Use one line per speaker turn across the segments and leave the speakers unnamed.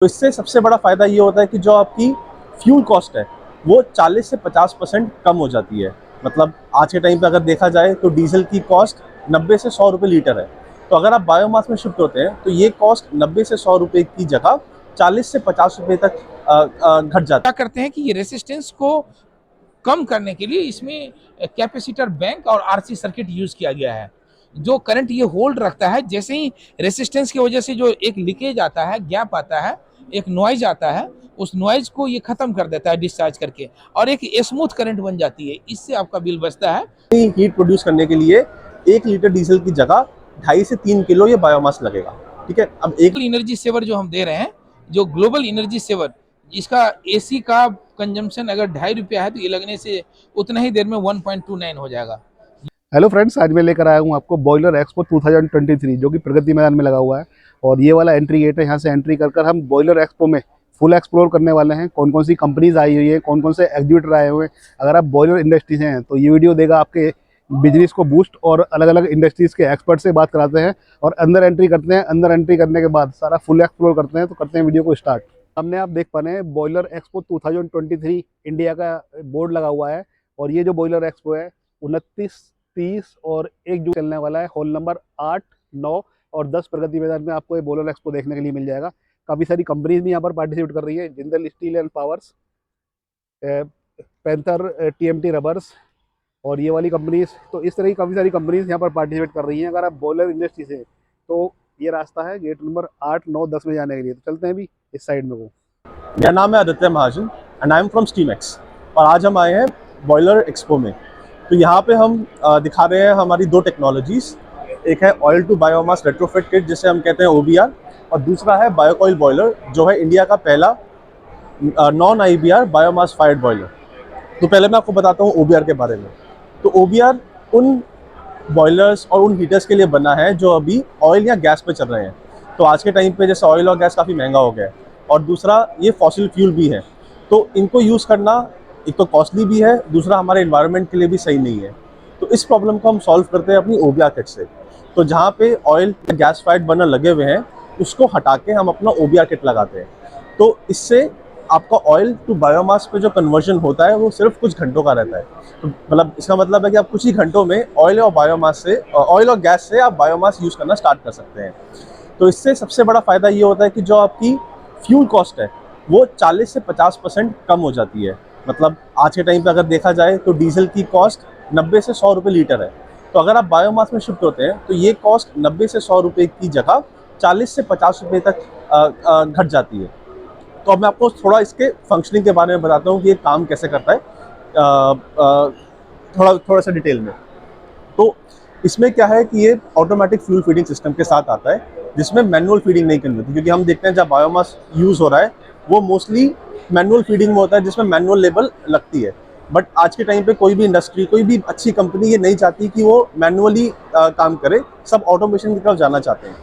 तो इससे सबसे बड़ा फ़ायदा ये होता है कि जो आपकी फ्यूल कॉस्ट है वो 40 से 50% कम हो जाती है। मतलब आज के टाइम पे अगर देखा जाए तो डीज़ल की कॉस्ट 90 से 100 रुपए लीटर है। तो अगर आप बायोमास में शिफ्ट होते हैं तो ये कॉस्ट 90 से 100 रुपए की जगह 40 से 50 रुपए तक घट जाती
क्या करते हैं कि ये रेसिस्टेंस को कम करने के लिए इसमें कैपेसिटर बैंक और आरसी सर्किट यूज किया गया है, जो करंट ये होल्ड रखता है। जैसे ही रेसिस्टेंस की वजह से जो एक लीकेज आता है, गैप आता है, एक नॉइज आता है, उस नॉइज को ये खत्म कर देता है डिस्चार्ज करके, और एक स्मूथ करंट बन जाती है। इससे आपका बिल बचता है।
है। हीट प्रोड्यूस करने के लिए 1 लीटर डीज़ल की जगह 2.5 से 3 किलो ये बायोमास लगेगा। ठीक है? अब एक
एनर्जी सेवर जो हम दे रहे हैं, जो ग्लोबल एनर्जी सेवर, इसका एसी का कंजम्पशन अगर ₹2.5 है तो ये लगने से उतना ही देर में 1.29 हो जाएगा।
हेलो फ्रेंड्स, आज मैं लेकर आया हूँ आपको बॉयलर एक्सपो 2023 जो कि प्रगति मैदान में लगा हुआ है। और ये वाला एंट्री गेट है, यहाँ से एंट्री कर हम बॉयलर एक्सपो में फुल एक्सप्लोर करने वाले हैं। कौन कौन सी कंपनीज आई हुई है, कौन कौन से एग्जीबिटर आए हुए हैं। अगर आप बॉयलर इंडस्ट्री से हैं तो ये वीडियो देगा आपके बिजनेस को बूस्ट, और अलग अलग इंडस्ट्रीज़ के एक्सपर्ट से बात कराते हैं और अंदर एंट्री करते हैं। अंदर एंट्री करने के बाद सारा फुल एक्सप्लोर करते हैं। तो करते हैं वीडियो को स्टार्ट। हमने आप देख पा रहे हैं बॉयलर एक्सपो 2023 इंडिया का बोर्ड लगा हुआ है। और ये जो बॉयलर एक्सपो है 29, 30 और 1 जून चलने वाला है। हॉल नंबर 8, 9 और 10 प्रगति मैदान में आपको ये बॉयलर एक्सपो देखने के लिए मिल जाएगा। काफ़ी सारी कंपनीज भी यहाँ पर पार्टिसिपेट कर रही है। Jindal steel and powers, panther TMT rubbers और ये वाली कंपनीज। तो इस तरह की काफ़ी सारी कंपनीज यहाँ पर पार्टिसिपेट कर रही हैं। अगर आप बॉयलर इंडस्ट्री से, तो ये रास्ता है गेट नंबर 8, 9, 10 में जाने के लिए। तो चलते हैं अभी इस साइड में वो।
मेरा नाम है आदित्य महाजन एंड आई एम फ्रॉम स्टीमैक्स और आज हम आए हैं बॉयलर एक्सपो में। तो यहाँ पे हम दिखा रहे हैं हमारी 2 टेक्नोलॉजीज़। एक है oil to biomass retrofit kit जिसे हम कहते हैं OBR, और दूसरा है बायोकॉइल बॉयलर जो है इंडिया का पहला non IBR biomass fired boiler. तो पहले मैं आपको बताता हूँ OBR के बारे में। तो OBR उन बॉयलर्स और उन हीटर्स के लिए बना है जो अभी ऑयल या गैस पे चल रहे हैं। तो आज के टाइम पे जैसे ऑयल और गैस काफ़ी महंगा हो गया है, और दूसरा ये फॉसिल फ्यूल भी है। तो इनको यूज़ करना एक तो कॉस्टली भी है, दूसरा हमारे एनवायरनमेंट के लिए भी सही नहीं है। तो इस प्रॉब्लम को हम सॉल्व करते हैं अपनी OBR किट से। तो जहाँ पे ऑयल या गैस फायर्ड बर्नर लगे हुए हैं उसको हटा के हम अपना OBR किट लगाते हैं। तो इससे आपका ऑयल टू बायोमास पे जो कन्वर्जन होता है वो सिर्फ कुछ घंटों का रहता है। तो मतलब इसका मतलब है कि आप कुछ ही घंटों में ऑयल और बायोमास से ऑयल और गैस से आप बायोमास यूज़ करना स्टार्ट कर सकते हैं। तो इससे सबसे बड़ा फ़ायदा ये होता है कि जो आपकी फ्यूल कॉस्ट है वो 40 से 50% कम हो जाती है। मतलब आज के टाइम पे अगर देखा जाए तो डीज़ल की कॉस्ट 90 से 100 रुपए लीटर है। तो अगर आप बायोमास में शिफ्ट होते हैं तो ये कॉस्ट 90 से 100 रुपए की जगह 40 से 50 रुपए तक घट जाती है। तो अब मैं आपको थोड़ा इसके फंक्शनिंग के बारे में बताता हूँ कि ये काम कैसे करता है थोड़ा सा डिटेल में। तो इसमें क्या है कि ये ऑटोमेटिक फ्यूल फीडिंग सिस्टम के साथ आता है जिसमें मैनुअल फीडिंग नहीं करनी होती, क्योंकि हम देखते हैं जब बायोमास यूज़ हो रहा है वो मोस्टली मैनुअल फीडिंग में होता है जिसमें मैनुअल लेबल लगती है। बट आज के टाइम पे कोई भी इंडस्ट्री, कोई भी अच्छी कंपनी ये नहीं चाहती कि वो मैनुअली काम करे, सब ऑटोमेशन की तरफ जाना चाहते हैं।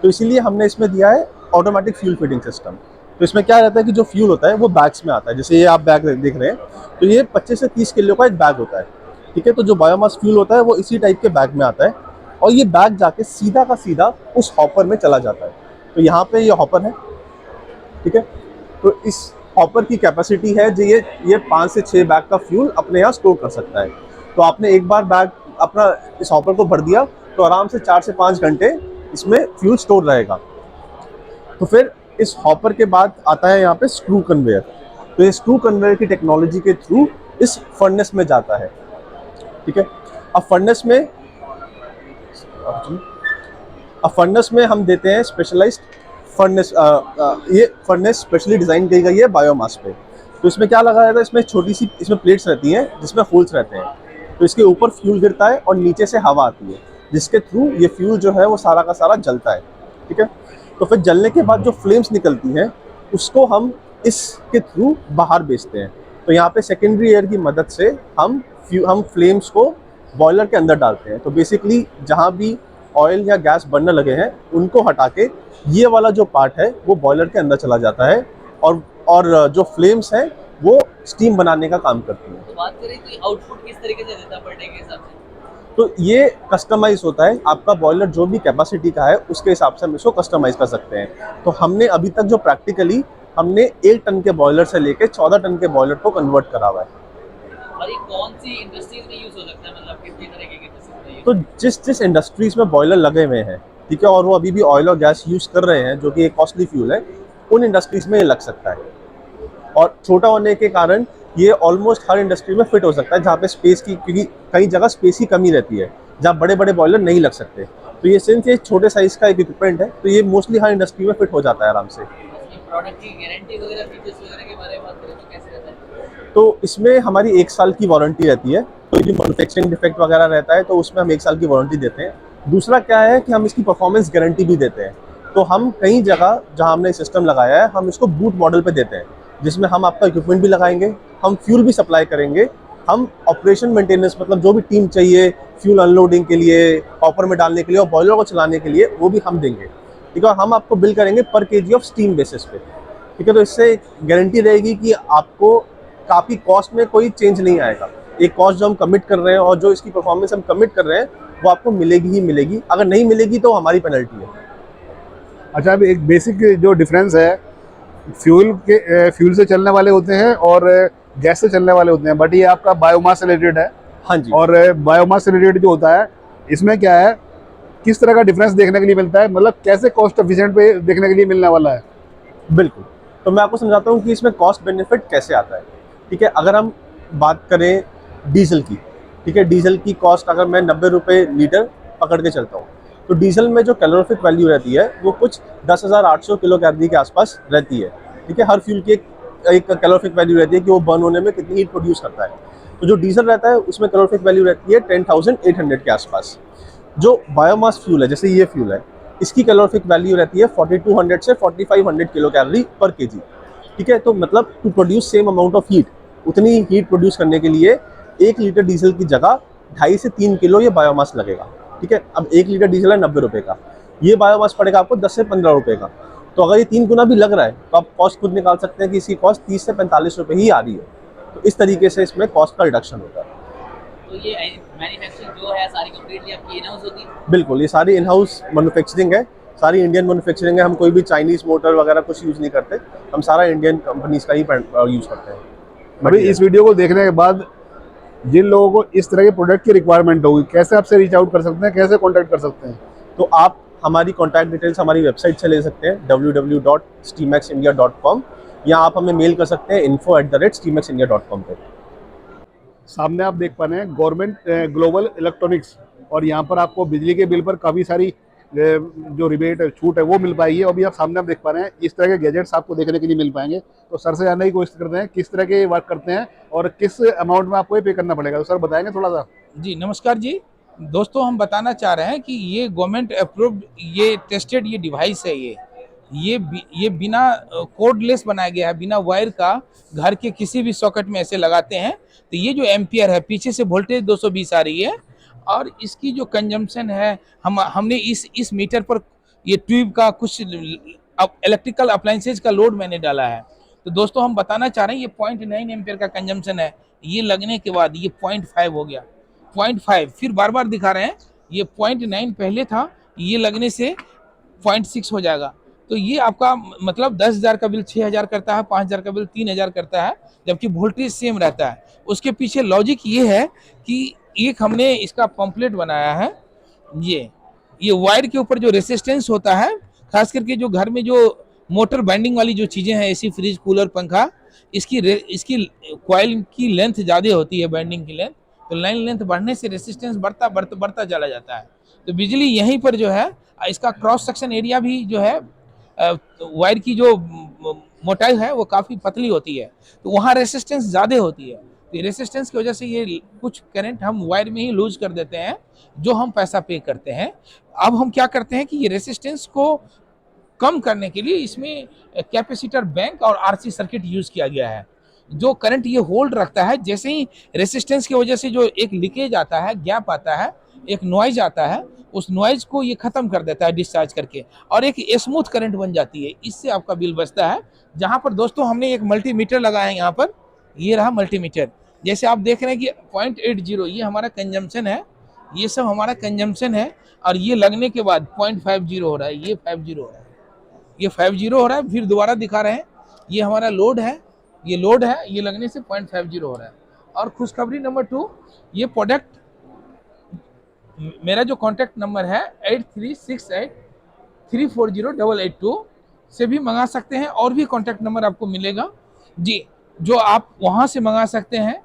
तो इसीलिए हमने इसमें दिया है ऑटोमेटिक फ्यूल फीडिंग सिस्टम। तो इसमें क्या रहता है कि जो फ्यूल होता है वो बैग्स में आता है। जैसे ये आप बैग देख रहे हैं, तो ये 25 से 30 किलो का एक बैग होता है। ठीक है? तो जो बायोमास फ्यूल होता है वो इसी टाइप के बैग में आता है, और ये बैग जाके सीधा का सीधा उस हॉपर में चला जाता है। तो यहाँ पे ये हॉपर है। ठीक है? तो इस हॉपर की कैपेसिटी है जो ये 5 से 6 बैग का फ्यूल अपने यहाँ स्टोर कर सकता है। तो आपने एक बार बैग अपना इस हॉपर को भर दिया तो आराम से 4 से 5 घंटे इसमें फ्यूल स्टोर रहेगा। तो फिर इस हॉपर के बाद आता है यहाँ पे स्क्रू कन्वेयर। तो ये स्क्रू कन्वेयर की टेक्नोलॉजी के थ्रू इस फर्नेस में जाता है। ठीक है? अब फर्नेस में हम देते हैं स्पेशलाइज्ड फर्नेस। ये फर्नेस स्पेशली डिज़ाइन की गई है बायोमास पे। तो इसमें क्या लगा रहता है, इसमें छोटी सी इसमें प्लेट्स रहती हैं जिसमें होल्स रहते हैं। तो इसके ऊपर फ्यूल गिरता है और नीचे से हवा आती है जिसके थ्रू ये फ्यूल जो है वो सारा का सारा जलता है। ठीक है? तो फिर जलने के बाद जो फ्लेम्स निकलती हैं उसको हम इसके थ्रू बाहर भेजते हैं। तो यहाँ पे सेकेंडरी एयर की मदद से हम फ्लेम्स को बॉयलर के अंदर डालते हैं। तो बेसिकली जहाँ भी ऑयल या गैस बनने लगे हैं उनको हटा के ये वाला जो पार्ट है वो बॉयलर के अंदर चला जाता है, और जो फ्लेम्स हैं वो स्टीम बनाने का काम करती हैं।
तो बात करें कि आउटपुट किस तरीके से देता है पर डे के हिसाब से?
तो ये कस्टमाइज होता है, आपका बॉयलर जो भी कैपेसिटी का है उसके हिसाब से हम इसको कस्टमाइज कर सकते हैं। तो हमने अभी तक जो प्रैक्टिकली हमने 1 टन के बॉयलर से लेके 14 टन के बॉयलर को कन्वर्ट करा हुआ है।
और ये कौन सी इंडस्ट्रीज में यूज हो सकता है, मतलब कितनी तरह के इंडस्ट्रीज में
तो जिस जिस इंडस्ट्रीज में बॉयलर लगे हुए हैं, ठीक है, और वो अभी भी ऑयल और गैस यूज़ कर रहे हैं जो कि एक कॉस्टली फ्यूल है, उन इंडस्ट्रीज में ये लग सकता है। और छोटा होने के कारण ये ऑलमोस्ट हर इंडस्ट्री में फिट हो सकता है जहाँ पे स्पेस की, क्योंकि कई जगह स्पेस की कमी रहती है जहाँ बड़े बड़े बॉयलर नहीं लग सकते। तो ये सिंस ये छोटे साइज़ का एक इक्विपमेंट है तो ये मोस्टली हर इंडस्ट्री में फिट हो जाता है आराम से।
इसकी प्रोडक्ट की गारंटी वगैरह, फीचर्स वगैरह के बारे में बात करें तो कैसे रहता है?
तो इसमें हमारी 1 साल की वारंटी रहती है। कोई भी मैन्युफैक्चरिंग डिफेक्ट वगैरह रहता है तो उसमें हम 1 साल की वारंटी देते हैं। दूसरा क्या है कि हम इसकी परफॉर्मेंस गारंटी भी देते हैं। तो हम कई जगह जहाँ हमने सिस्टम लगाया है हम इसको बूट मॉडल पे देते हैं, जिसमें हम आपका इक्विपमेंट भी लगाएंगे, हम फ्यूल भी सप्लाई करेंगे, हम ऑपरेशन मेंटेनेंस मतलब जो भी टीम चाहिए फ्यूल अनलोडिंग के लिए, हॉपर में डालने के लिए और बॉयलर को चलाने के लिए, वो भी हम देंगे। ठीक है, हम आपको बिल करेंगे पर केजी ऑफ स्टीम बेसिस पे। ठीक है, तो इससे गारंटी रहेगी कि आपको काफ़ी कॉस्ट में कोई चेंज नहीं आएगा। एक कॉस्ट जो हम कमिट कर रहे हैं और जो इसकी परफॉर्मेंस हम कमिट कर रहे हैं वो आपको मिलेगी ही मिलेगी। अगर नहीं मिलेगी तो हमारी पेनल्टी है।
अच्छा, अभी एक बेसिक जो डिफरेंस है, फ्यूल से चलने वाले होते हैं और गैस से चलने वाले होते हैं, बट ये आपका बायोमास से रिलेटेड है।
हाँ जी।
और बायोमास से रिलेटेड जो होता है, इसमें क्या है, किस तरह का डिफरेंस देखने के लिए मिलता है, मतलब कैसे कॉस्ट एफिशिएंट पे देखने के लिए मिलने वाला है?
बिल्कुल, तो मैं आपको समझाता हूँ कि इसमें कॉस्ट बेनिफिट कैसे आता है। ठीक है, अगर हम बात करें डीजल की, ठीक है, डीजल की कॉस्ट अगर मैं 90 रुपये लीटर पकड़ के चलता हूँ तो डीजल में जो कैलोरीफिक वैल्यू रहती है वो कुछ 10,800 किलो कैलोरी के आसपास रहती है। ठीक है, हर फ्यूल की एक कैलोरीफिक वैल्यू रहती है कि वो बर्न होने में कितनी हीट प्रोड्यूस करता है। तो जो डीजल रहता है उसमें कैलोरीफिक वैल्यू रहती है 10,800 के आसपास। जो बायोमास फ्यूल है, जैसे ये फ्यूल है, इसकी कैलोरीफिक वैल्यू रहती है 4200 से 4500 किलो कैलोरी पर केजी। ठीक है, तो मतलब to produce same amount of heat, उतनी हीट प्रोड्यूस करने के लिए 1 लीटर डीजल की जगह 2.5 से 3 किलो ये बायोमास लगेगा। ठीक है, अब 1 लीटर डीजल है 90 रुपये का, ये बायोमास पड़ेगा आपको 10 से 15 रुपये का। तो अगर ये 3 गुना भी लग रहा है तो आप कॉस्ट खुद निकाल सकते हैं कि इसकी कॉस्ट 30 से 45 रुपये ही आ रही है। तो इस तरीके से इसमें कॉस्ट का रिडक्शन होता है।
तो ये मैन्युफैक्चरिंग जो है सारी कंप्लीटली आपकी इन हाउस होती है?
बिल्कुल, ये सारी इन हाउस मैन्युफैक्चरिंग है, सारी इंडियन मैन्युफैक्चरिंग है। हम कोई भी चाइनीज़ मोटर वगैरह कुछ यूज़ नहीं करते, हम सारा इंडियन कंपनीज का ही यूज़ करते हैं।
अभी इस वीडियो को देखने के बाद जिन लोगों को इस तरह के प्रोडक्ट की रिक्वायरमेंट होगी, कैसे आपसे रीच आउट कर सकते हैं, कैसे कॉन्टैक्ट कर सकते हैं?
तो आप हमारी कॉन्टैक्ट डिटेल्स हमारी वेबसाइट से ले सकते हैं www.steamaxindia.com, या आप हमें मेल कर सकते हैं info@steamaxindia.com पे।
सामने आप देख पा रहे हैं गवर्नमेंट ग्लोबल इलेक्ट्रॉनिक्स, और यहाँ पर आपको बिजली के बिल पर काफ़ी सारी जो रिबेट है, छूट है, वो मिल पाएगी। अभी आप सामने आप देख पा रहे हैं इस तरह के गैजेट्स आपको देखने के लिए मिल पाएंगे। तो सर से जानने की कोशिश करते हैं किस तरह के वर्क करते हैं और किस अमाउंट में आपको ये पे करना पड़ेगा। तो सर बताएंगे थोड़ा सा?
जी नमस्कार जी। दोस्तों हम बताना चाह रहे हैं कि ये गवर्नमेंट अप्रूव्ड, ये टेस्टेड ये डिवाइस है। ये बिना कोडलेस बनाया गया है, बिना वायर का घर के किसी भी सॉकेट में ऐसे लगाते हैं तो ये जो एम्पियर है, पीछे से वोल्टेज 220 आ रही है और इसकी जो कंजम्पशन है, हमने इस मीटर पर ये ट्यूब का कुछ इलेक्ट्रिकल अप्लायंसेज का लोड मैंने डाला है। तो दोस्तों हम बताना चाह रहे हैं ये 0.9 एम्पियर का कंजम्पशन है। ये लगने के बाद ये 0.5 हो गया, 0.5 फिर बार बार दिखा रहे हैं, ये 0.9 पहले था, ये लगने से 0.6 हो जाएगा। तो ये आपका मतलब 10,000 का बिल 6,000 करता है, 5,000 का बिल 3,000 करता है, जबकि वोल्टेज सेम रहता है। उसके पीछे लॉजिक ये है कि एक हमने इसका पंपलेट बनाया है। ये वायर के ऊपर जो रेसिस्टेंस होता है, खास करके जो घर में जो मोटर बाइंडिंग वाली जो चीज़ें हैं, एसी, फ्रिज, कूलर, पंखा, इसकी कॉइल की लेंथ ज़्यादा होती है, बाइंडिंग की लेंथ। तो लाइन लेंथ बढ़ने से रेसिस्टेंस बढ़ता चला जाता है। तो बिजली यहीं पर जो है, इसका क्रॉस सेक्शन एरिया भी जो है, वायर की जो मोटाई है वो काफ़ी पतली होती है, तो वहाँ रेसिस्टेंस ज़्यादा होती है। तो रेसिस्टेंस की वजह से ये कुछ करंट हम वायर में ही लूज कर देते हैं, जो हम पैसा पे करते हैं। अब हम क्या करते हैं कि ये रेसिस्टेंस को कम करने के लिए इसमें कैपेसिटर बैंक और आरसी सर्किट यूज किया गया है, जो करंट ये होल्ड रखता है। जैसे ही रेसिस्टेंस की वजह से जो एक लीकेज आता है, गैप आता है, एक नॉइज आता है, उस नॉइज को ये खत्म कर देता है डिस्चार्ज करके, और एक स्मूथ करंट बन जाती है। इससे आपका बिल बचता है। जहाँ पर दोस्तों हमने एक मल्टीमीटर लगाया है, यहाँ पर ये रहा मल्टीमीटर। जैसे आप देख रहे हैं कि 0.80 ये हमारा कंजम्पशन है, ये सब हमारा कंजम्पशन है। और ये लगने के बाद 0.50 हो रहा है, ये 50 हो रहा है, ये 50 हो रहा है, फिर दोबारा दिखा रहे हैं, ये हमारा लोड है, ये लोड है, ये लगने से 0.50 हो रहा है। और खुशखबरी नंबर 2, ये प्रोडक्ट मेरा जो कॉन्टैक्ट नंबर है 8368340882 से भी मंगा सकते हैं, और भी कॉन्टैक्ट नंबर आपको मिलेगा जी, जो आप वहां से मंगा सकते हैं।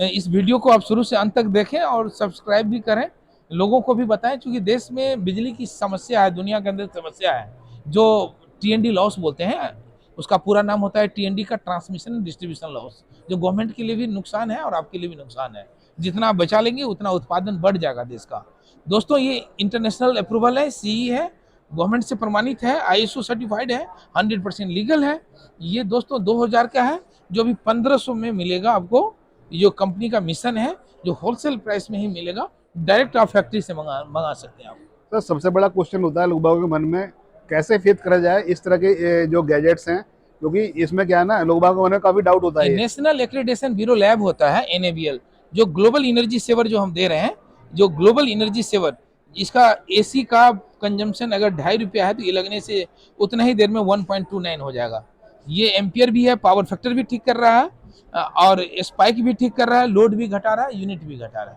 इस वीडियो को आप शुरू से अंत तक देखें और सब्सक्राइब भी करें, लोगों को भी बताएं, क्योंकि देश में बिजली की समस्या है, दुनिया के अंदर समस्या है, जो टीएनडी लॉस बोलते हैं। उसका पूरा नाम होता है टीएनडी का, ट्रांसमिशन एंड डिस्ट्रीब्यूशन लॉस, जो गवर्नमेंट के लिए भी नुकसान है और आपके लिए भी नुकसान है। जितना आप बचा लेंगे उतना उत्पादन बढ़ जाएगा देश का। दोस्तों ये इंटरनेशनल अप्रूवल है, सीई है, गवर्नमेंट से प्रमाणित है, आईएसओ सर्टिफाइड है, 100% लीगल है। ये दोस्तों 2000 का है, जो अभी 1500 में मिलेगा आपको। जो कंपनी का मिशन है, जो होलसेल प्राइस में ही मिलेगा, डायरेक्ट आप फैक्ट्री से मंगा सकते हैं आप।
सर सबसे बड़ा क्वेश्चन होता है लोगों के मन में, कैसे फेथ करा जाए इस तरह के जो गैजेट्स हैं, क्योंकि इसमें क्या है ना, लोगों के मन में काफ़ी डाउट होता है।
नेशनल एक्रेडिटेशन ब्यूरो लैब होता है, एनएबीएल, जो ग्लोबल एनर्जी सेवर जो हम दे रहे हैं, जो ग्लोबल एनर्जी सेवर, इसका एसी का कंजम्पशन अगर 2.5 रुपया है, तो ये लगने से उतना ही देर में 1.29 हो जाएगा। ये एम्पियर भी है, पावर फैक्टर भी ठीक कर रहा है, और स्पाइक भी ठीक कर रहा है, लोड भी घटा रहा है, यूनिट भी घटा रहा है।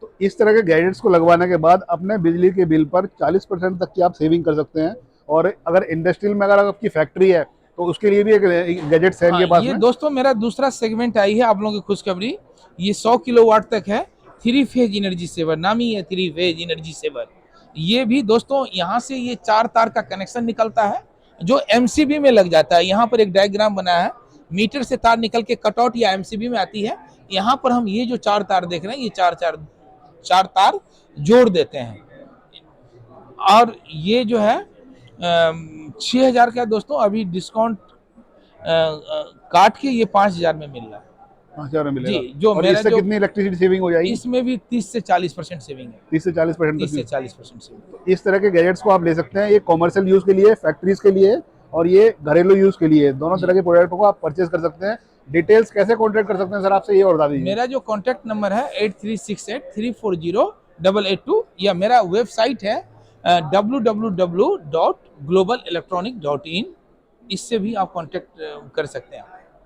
तो इस तरह के गैजेट्स को लगवाने के बाद अपने बिजली के बिल पर 40% तक की आप सेविंग कर सकते हैं। और अगर इंडस्ट्रियल में अगर आपकी फैक्ट्री है तो उसके लिए भी एक गैजेट्स है इनके पास
ये
में।
दोस्तों मेरा दूसरा सेगमेंट आई है आप लोगों की खुशखबरी। ये 100 किलोवाट तक है, 3 फेज एनर्जी सेवर, नाम ही है 3 फेज एनर्जी सेवर। ये भी दोस्तों यहाँ से ये 4 तार का कनेक्शन निकलता है, जो एमसीबी में लग जाता है। यहाँ पर एक डायग्राम बना है, मीटर से तार निकल के कटआउट या एमसीबी में आती है। यहाँ पर हम ये जो 4 तार देख रहे हैं, ये चार तार जोड़ देते हैं, और ये जो है 6000 का दोस्तों, अभी डिस्काउंट काट के ये 5000 में मिल रहा है।
5000 में मिलेगा
जी, जो
और
मेरा
इससे
जो
कितनी इलेक्ट्रिसिटी सेविंग हो जाएगी?
इसमें भी 30 से 40% सेविंग है।
30 से 40%
30 से 40% सेविंग।
इस तरह के गैजेट्स को आप ले सकते हैं। ये कॉमर्शियल यूज के लिए, फैक्ट्रीज के लिए, और ये घरेलू यूज के लिए, दोनों तरह के प्रोडक्टों को आप परचेज कर सकते हैं। डिटेल्स कैसे कॉन्टेक्ट कर सकते हैं सर आपसे, ये और बता दीजिए।
मेरा जो कॉन्टैक्ट नंबर है 8368340882, या मेरा वेबसाइट है www.globalelectronic.in। इससे भी आप कॉन्टेक्ट कर सकते हैं।